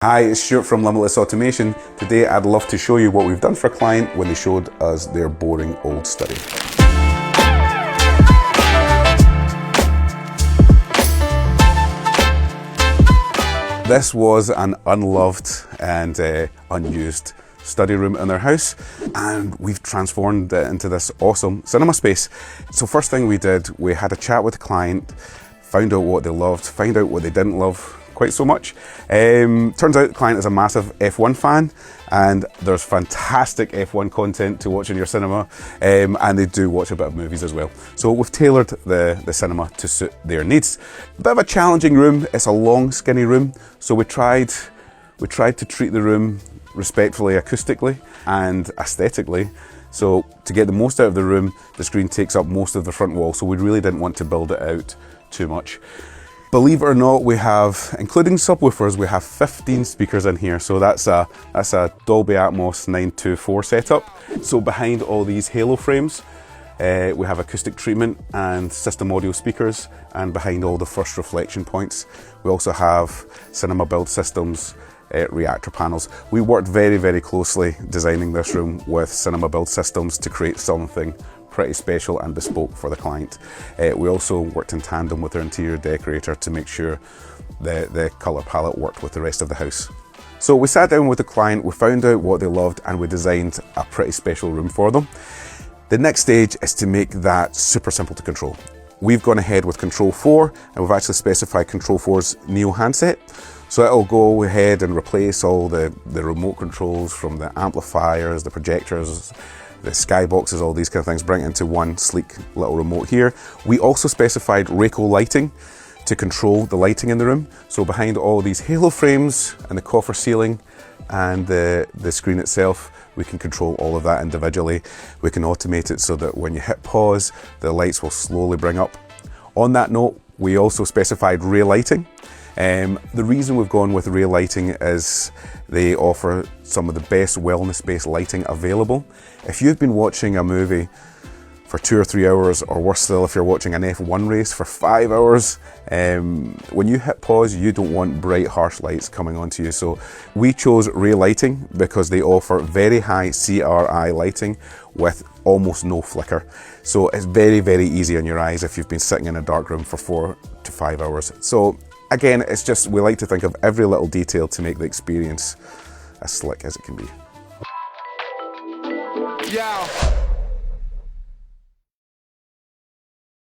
Hi, it's Stuart from Limitless Automation. Today I'd love to show you what we've done for a client when they showed us their boring old study. This was an unloved and unused study room in their house, and we've transformed it into this awesome cinema space. So first thing we did, we had a chat with the client, found out what they loved, found out what they didn't love quite so much. Turns out the client is a massive F1 fan, and there's fantastic F1 content to watch in your cinema, and they do watch a bit of movies as well. So we've tailored the cinema to suit their needs. A bit of a challenging room. It's a long, skinny room, so we tried to treat the room respectfully, acoustically and aesthetically. So to get the most out of the room, the screen takes up most of the front wall, so we really didn't want to build it out too much. Believe it or not, we have, including subwoofers, we have 15 speakers in here. So that's a Dolby Atmos 924 setup. So behind all these halo frames, we have acoustic treatment and system audio speakers, and behind all the first reflection points, we also have Cinema Build Systems reactor panels. We worked very, very closely designing this room with Cinema Build Systems to create something pretty special and bespoke for the client. We also worked in tandem with their interior decorator to make sure the colour palette worked with the rest of the house. So we sat down with the client, we found out what they loved, and we designed a pretty special room for them. The next stage is to make that super simple to control. We've gone ahead with Control 4, and we've actually specified Control 4's Neo handset. So it'll go ahead and replace all the remote controls from the amplifiers, the projectors, the skyboxes, all these kind of things, bring it into one sleek little remote here. We also specified Rayco lighting to control the lighting in the room. So behind all these halo frames and the coffer ceiling and the screen itself, we can control all of that individually. We can automate it so that when you hit pause, the lights will slowly bring up. On that note, we also specified ray lighting. The reason we've gone with ray lighting is they offer some of the best wellness-based lighting available. If you've been watching a movie for 2 or 3 hours, or worse still, if you're watching an F1 race for 5 hours, when you hit pause, you don't want bright, harsh lights coming onto you. So we chose ray lighting because they offer very high CRI lighting with almost no flicker. So it's very, very easy on your eyes if you've been sitting in a dark room for 4 to 5 hours. So again, it's just, we like to think of every little detail to make the experience as slick as it can be. Yeah.